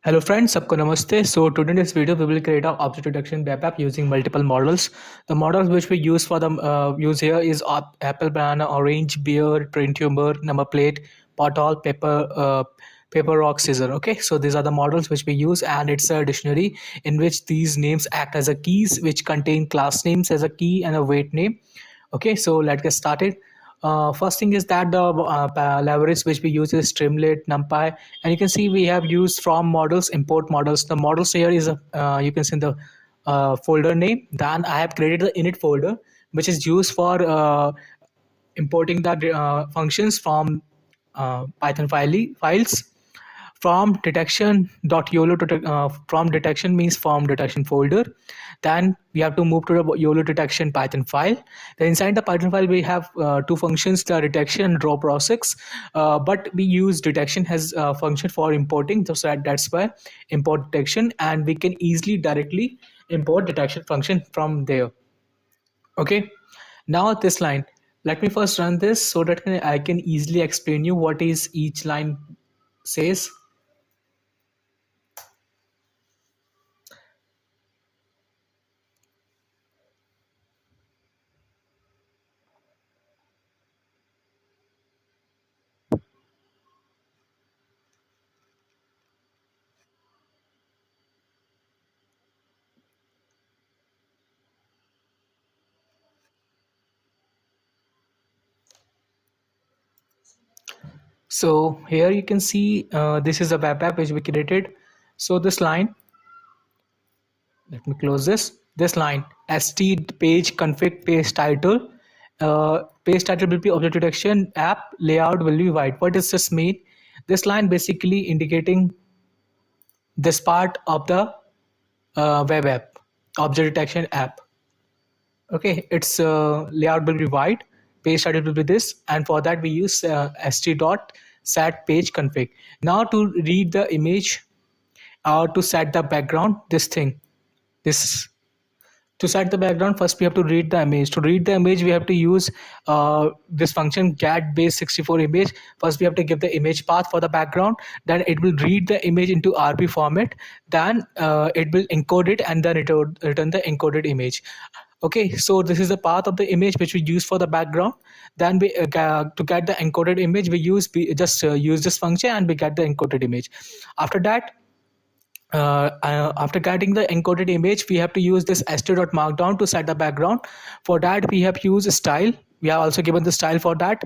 Hello friends, सबको नमस्ते. So today in this video we will create an object detection web app using multiple models. The models which we use for the use here is apple, banana, orange, beer, train, tumor, number plate, pothole, paper, rock, scissor. Okay, so these are the models which we use, and it's a dictionary in which these names act as a keys which contain class names as a key and a weight name. Okay, so let's get started. First thing is that the libraries which we use is Streamlit, NumPy, and you can see we have used from models, import models. The models here is you can see the folder name. Then I have created the init folder, which is used for importing the functions from Python files from detection.yolo from detection means from detection folder. Then we have to move to the YOLO detection Python file. Then inside the Python file we have two functions, the detection and draw process, but we use detection as a function for importing, so that's why import detection, and we can easily directly import detection function from there. Okay, now this line, let me first run this so that I can easily explain you what is each line says. So here you can see this is a web app which we created. So this line, let me close this line, st page config page title, page title will be object detection, app layout will be white. What does this mean? This line basically indicating this part of the web app, object detection app. Okay, its layout will be white, page title will be this, and for that we use st.set page config. Now to read the image or to set the background, this to set the background, first we have to read the image. To read the image we have to use this function get base 64 image. First we have to give the image path for the background, then it will read the image into RP format, then it will encode it, and then it will return the encoded image. Okay, so this is the path of the image which we use for the background. Then we to get the encoded image we just use this function and we get the encoded image. After that, after getting the encoded image, we have to use this st.markdown to set the background. For that we have used style. We have also given the style for that.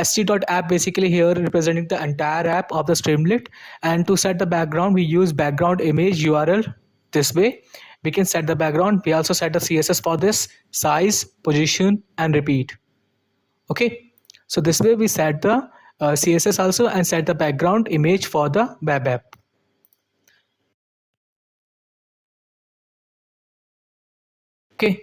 st.app basically here representing the entire app of the Streamlit, and to set the background we use background image URL. This way we can set the background. We also set the CSS for this, size, position, and repeat. Okay, so this way we set the CSS also and set the background image for the web app. Okay,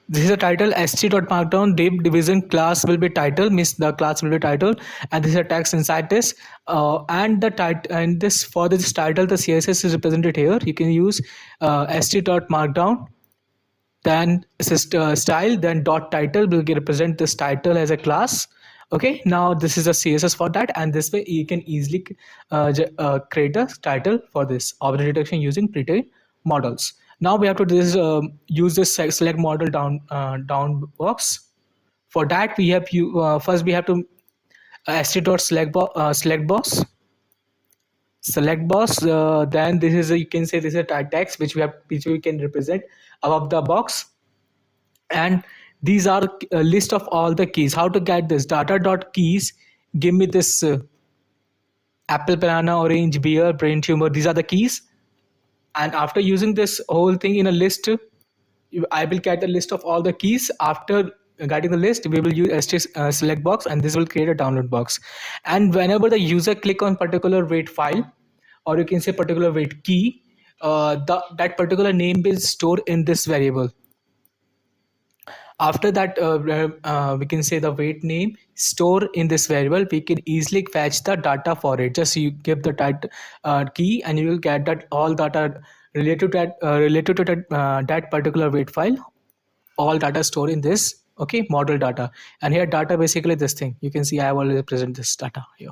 this is a title, st.markdown div division class will be title, means the class will be title, and this is a text inside this, and the title, and this for this title the CSS is represented here. You can use st.markdown, then style, then dot title will represent this title as a class. Okay, now this is a CSS for that, and this way you can easily create a title for this object detection using pretrained models. Now we have to use this select model down box. For that we have first we have to st.select box select box. Then this is you can say this is a text which we can represent above the box, and these are a list of all the keys. How to get this data.keys, give me this apple, banana, orange, beer, brain, tumor, these are the keys. And after using this whole thing in a list, I will get the list of all the keys. After getting the list, we will use select box, and this will create a download box. And whenever the user click on particular weight file, or you can say particular weight key, that particular name will store in this variable. After that we can say the weight name store in this variable. We can easily fetch the data for it. Just you give the key and you will get that all data related to that particular weight file. All data stored in this, okay, model data. And here data basically this thing, you can see I have already present this data here.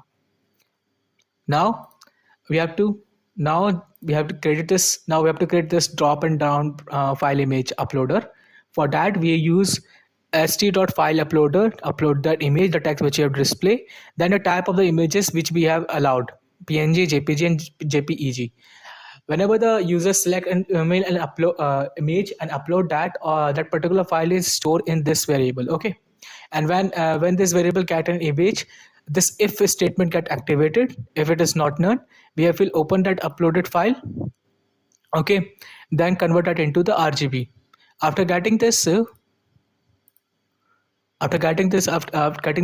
Now we have to now we have to create this drop and down file image uploader. For that we use st.file uploader, upload that image, the text which you have to display, then the type of the images which we have allowed, png, jpg and jpeg. Whenever the user select an email and upload image and upload that, that particular file is stored in this variable. Okay, and when this variable get an image, this if statement get activated. If it is not none, we will open that uploaded file. Okay, then convert that into the RGB. After getting this after getting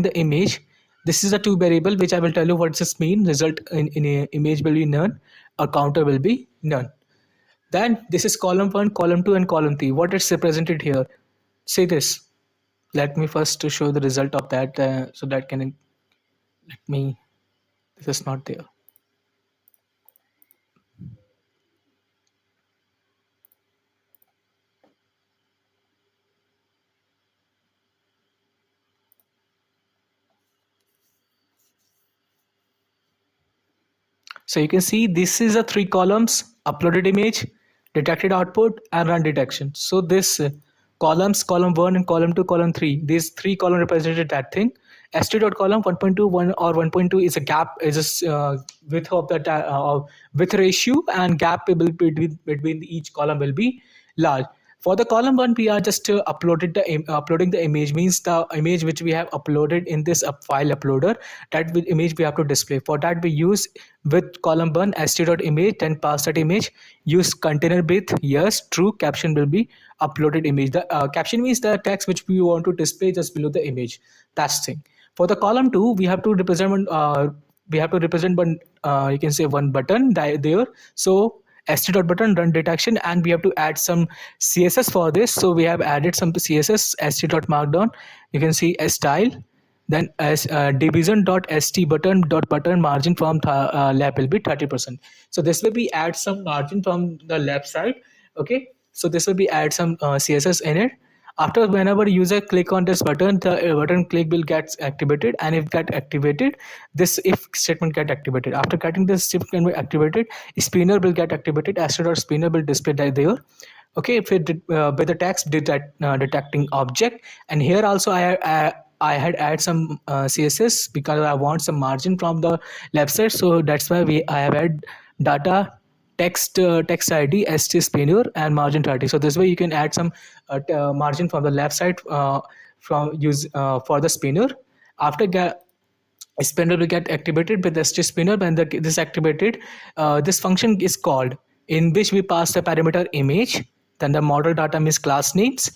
the image, this is a two variable which I will tell you what this mean. Result in a image will be none, or counter will be none. Then this is column 1, column 2 and column 3. What is represented here? See this. Let me first to show the result of that, so that can let me, this is not there. So you can see this is a 3 columns: uploaded image, detected output and run detection. So this columns, column 1 and column 2, column 3, these 3 column represented that thing. st dot column 1.21 or 1.2 is a gap, is a width of the width ratio, and gap will be between each column will be large. For the column 1, we are just uploading the image, means the image which we have uploaded in this file uploader, that image we have to display. For that we use with column 1 st.image, then pass that image, use container width yes, true, caption will be uploaded image. The caption means the text which we want to display just below the image. That's thing. For the column 2, we have to represent one, you can say one button there. So st.button run detection, and we have to add some css for this. So we have added some css st.markdown, you can see style, then as division.st button margin from left will be 30%. So this will be add some margin from the left side. Okay, so this will be add some css in it. After, whenever user click on this button, the button click will get activated, and if get activated, this if statement get activated. After getting this statement activated, spinner will get activated. Spinner will display that there. Okay, if it with the text detecting object, and here also I had add some css because I want some margin from the left side. So that's why I have add data text id st spinner and margin 30. So this way you can add some margin from the left side from use for the spinner. After spinner will get activated with st spinner. When this activated, this function is called, in which we pass the parameter image, then the model data means class names.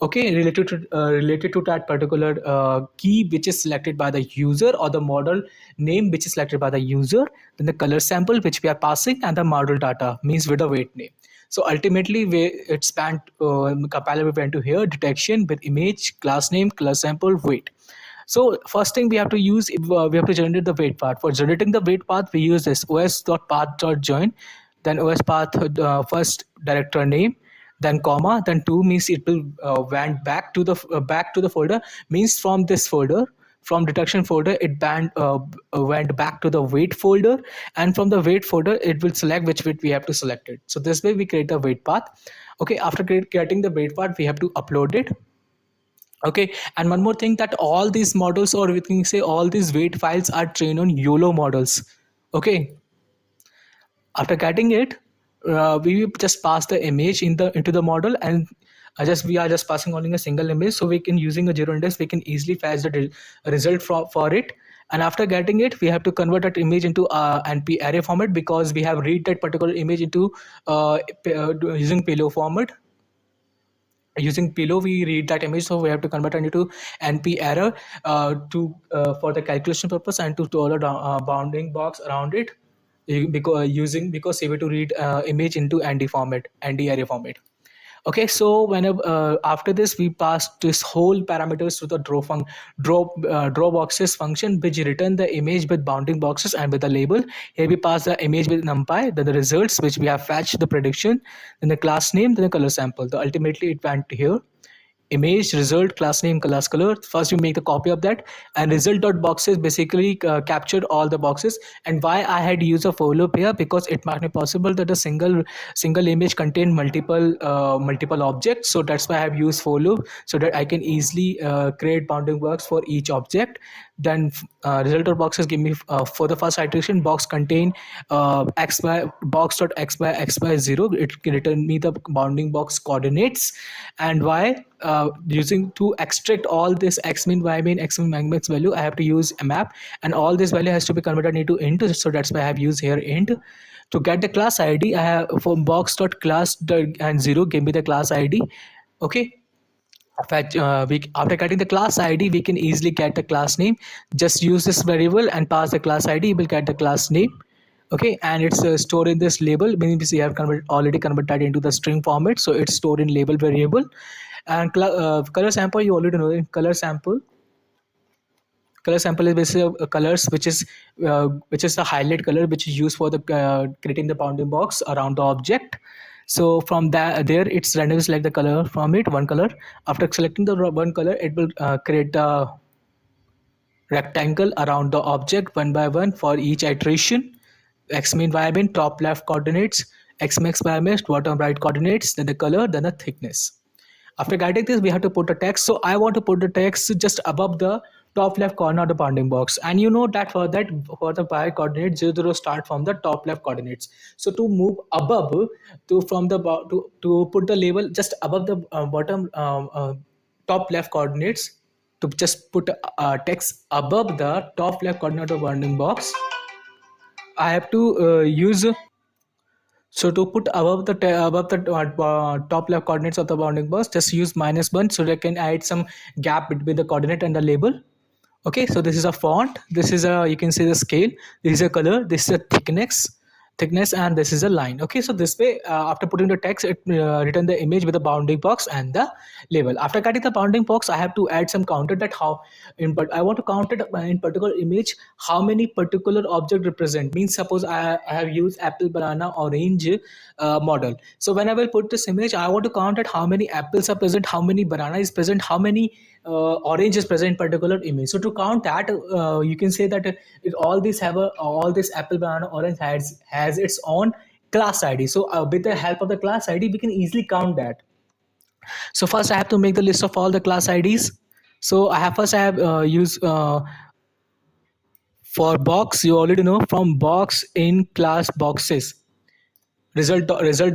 Okay, related to that particular key which is selected by the user, or the model name which is selected by the user, then the color sample which we are passing, and the model data means with the weight name. So ultimately it span compiler went to here, detection with image, class name, color sample, weight. So first thing we have to use, we have to generate the weight path. For generating the weight path, we use this os.path.join, then os path first director name, then comma, then 2 means it will went back to the folder, means from this folder, from detection folder it went back to the weight folder, and from the weight folder it will select which weight we have to select it. So this way we create the weight path. Okay, after getting the weight path, we have to upload it. Okay, and one more thing, that all these models, or we can say all these weight files, are trained on YOLO models. Okay, after getting it, we just pass the image into the model, and we are just passing only a single image, so we can, using a zero index, we can easily fetch the result for it. And after getting it, we have to convert that image into NP array format, because we have read that particular image into using payload format. Using pillow we read that image, so we have to convert it into np error to for the calculation purpose, and to store a bounding box around it, because save it to read image into nd array format. Okay, so whenever after this we pass this whole parameters to the draw boxes function, which return the image with bounding boxes and with a label. Here we pass the image with numpy, then the results which we have fetched the prediction, then the class name, then the color sample. So ultimately it went here. image, result, class name, class color. First, you make the copy of that, and result dot boxes basically captured all the boxes. And why I had used a for loop here, because it might be possible that a single image contain multiple objects. So that's why I have used for loop, so that I can easily create bounding box for each object. Then result dot boxes give me for the first iteration, box contain x by box dot x by 0. It can return me the bounding box coordinates. And why using to extract all this x min, y min, x min, y max value, I have to use a map, and all this value has to be converted into int. So that's why I have used here int. To get the class id, I have for box dot class and 0 give me the class id. Okay. After getting the class id, we can easily get the class name. Just use this variable and pass the class id, you will get the class name. Okay, and it's stored in this label, means we have already converted that into the string format, so it's stored in label variable. And color sample, you already know. In color sample is basically colors, which is the highlight color, which is used for the creating the bounding box around the object. So from that, there it's randomly select the color from it, one color. After selecting the one color, it will create the rectangle around the object one by one for each iteration. X min, y min, top left coordinates, x max, y max, bottom right coordinates, then the color, then the thickness. After getting this, we have to put the text. So I want to put the text just above the top left corner of the bounding box. And you know that for the y coordinate, 0, 0 start from the top left coordinates. So to move above, to put the label just above the bottom top left coordinates, to just put text above the top left corner of the bounding box, I have to use. So to put above the top left coordinates of the bounding box, just use -1, so that I can add some gap between the coordinate and the label. Okay, so this is a font. This is a, you can see the scale. This is a color. This is a thickness, and this is a line. Okay, so this way, after putting the text, it return the image with the bounding box and the label. After cutting the bounding box, I have to add some counter, that how but I want to count it in particular image, how many particular object represent. Means suppose I have used apple, banana, orange model. So when I will put this image, I want to count it how many apples are present, how many banana is present, how many orange is present in particular image. So to count that, you can say that all this apple, banana, orange has its own class id. So with the help of the class id, we can easily count that. So first I have to make the list of all the class ids. So I have used for box, you already know, from box in class boxes, result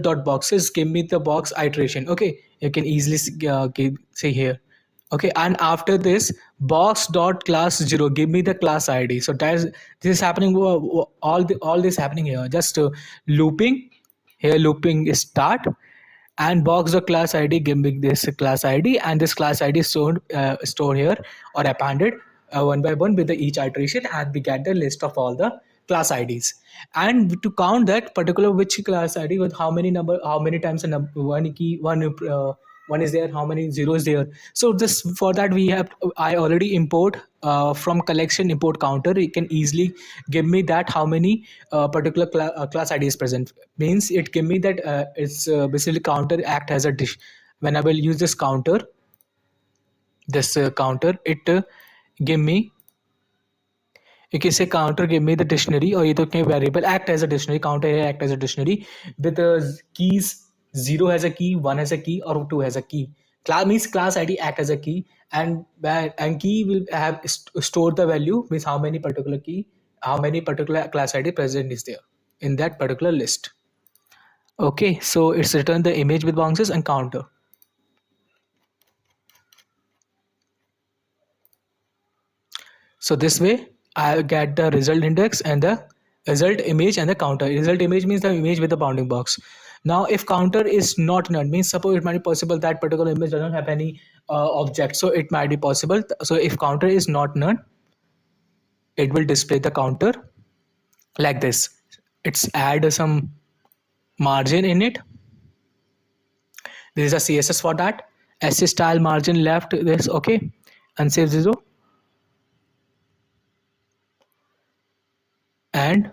dot boxes give me the box iteration. Okay, you can easily see here. Okay, and after this, box dot class 0 give me the class id. So this is happening, all this happening here, just looping here, looping is start, and box the class id give me this class id, and this class id is stored here, or appended one by one with the each iteration, and we get the list of all the class ids. And to count that particular which class id with how many times a number, one key, one is there, how many zeros there. So this, for that, we have, I already import from collection import counter. It can easily give me that how many particular class id is present. Means it give me that it's basically counter act as a dish. When I will use this counter, it give me, you can say counter give me the dictionary, or either can variable act as a dictionary, counter act as a dictionary with the keys. 0 has a key, 1 has a key, or 2 has a key. Class means class id act as a key, and key will have store the value, means how many particular key, how many particular class id present is there in that particular list. Okay, so it's return the image with bounces and counter. So this way I get the result index and the result image and the counter. Result image means the image with the bounding box. Now if counter is not none, means suppose it might be possible that particular image doesn't have any object, so it might be possible. So if counter is not none, it will display the counter like this. It's add some margin in it. This is a css for that. S style margin left this. Okay, and save 0. And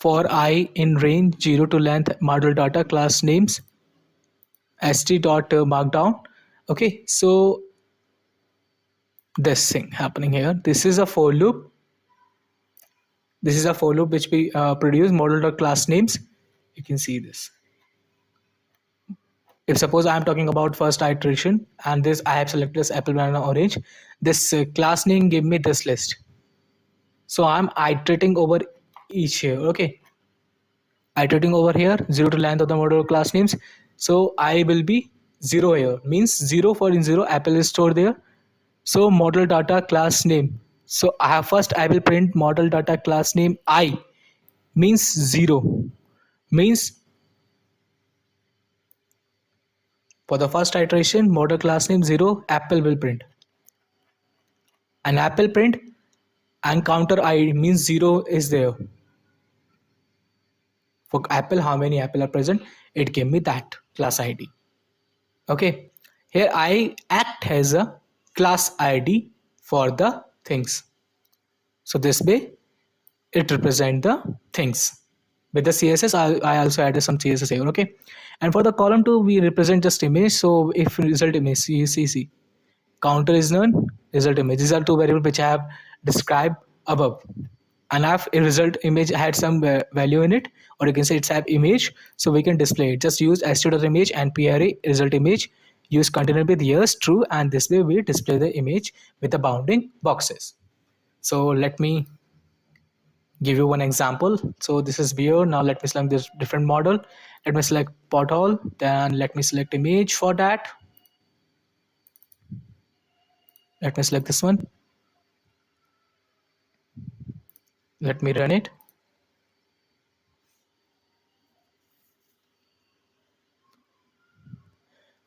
for I in range 0 to length model data class names, st.markdown. Okay, so this thing happening here, this is a for loop. This is a for loop which we produce model.class names. You can see this. If suppose I am talking about first iteration and this I have selected as apple, banana, orange, this class name give me this list. So I'm iterating over each here. Okay, iterating over here 0 to length of the model class names. So I will be 0 here, means 0 for in 0 apple is stored there. So model data class name, so I have first I will print model data class name I, means 0, means for the first iteration model class name 0 apple will print, and apple print, and counter I means 0 is there. For apple, how many apple are present, it gave me that class id. Okay, here I act as a class id for the things. So this way it represent the things. With the css I also added some css here. Okay, and for the column 2 we represent just image. So if result image, see counter is none, result image, these are two variables which I have described above. And if a result image had some value in it, or you can say it's have image, so we can display it. Just use st.image and parray result image, use container with yes true, and this way we display the image with the bounding boxes. So let me give you one example. So this is beer. Now let me select this different model. Let me select pothole, then let me select image for that. Let me select this one. Let me run it.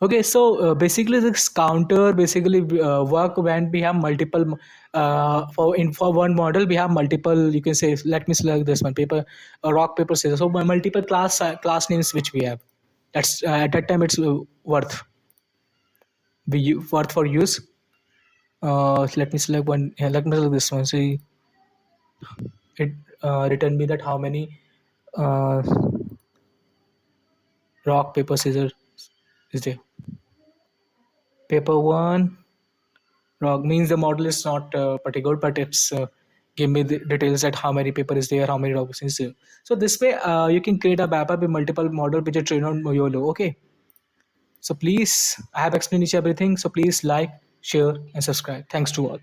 Okay, so basically this counter basically work when we have multiple for one model we have multiple, you can say, let me select this one, paper rock paper scissors. So multiple class names which we have, that's at that time it's worth worth for use. Let me select one. Yeah, let me select this one. See, it return me that how many uh, rock paper scissors is there. Paper one rock means the model is not particular, but it's give me the details that how many paper is there, how many rocks is there. So this way you can create a map with multiple model which are trained on YOLO. Okay. So please, I have explained each everything. So please like, share, and subscribe. Thanks to all.